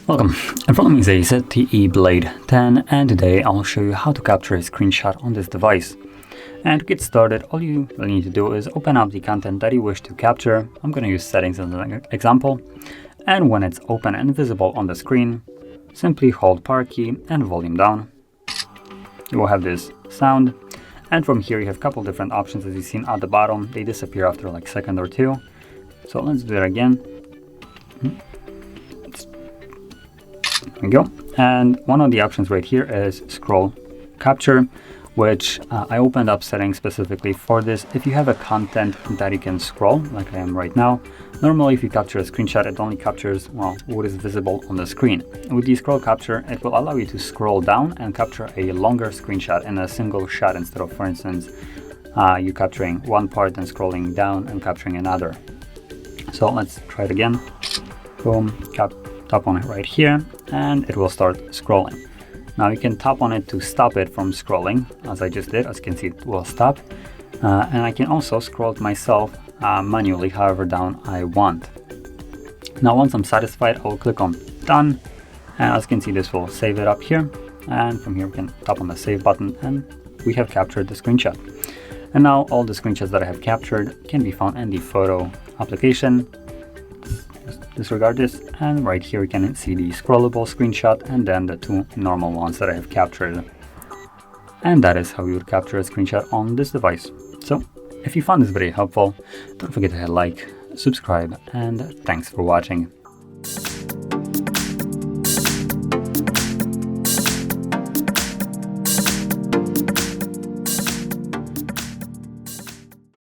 Welcome, in front of me is a ZTE Blade 10, and today I'll show you how to capture a screenshot on this device. And to get started, all you really need to do is open up the content that you wish to capture. I'm going to use settings as an example. And when it's open and visible on the screen, simply hold power key and volume down. You will have this sound. And from here you have a couple different options as you've seen at the bottom. They disappear after like a second or two. So let's do that again. There we go. And one of the options right here is scroll capture, which I opened up settings specifically for this. If you have a content that you can scroll, like I am right now, normally if you capture a screenshot, it only captures, well, what is visible on the screen. With the scroll capture, it will allow you to scroll down and capture a longer screenshot in a single shot instead of, for instance, you capturing one part and scrolling down and capturing another. So let's try it again. Boom, tap on it right here, and it will start scrolling. Now you can tap on it to stop it from scrolling, as I just did. As you can see, it will stop. And I can also scroll it myself manually, however down I want. Now once I'm satisfied, I will click on done. And as you can see, this will save it up here. And from here we can tap on the save button, and we have captured the screenshot. And now all the screenshots that I have captured can be found in the photo application. Just disregard this, and right here we can see the scrollable screenshot and then the two normal ones that I have captured. And that is how you would capture a screenshot on this device. So if you found this video helpful, don't forget to hit like, subscribe, and thanks for watching.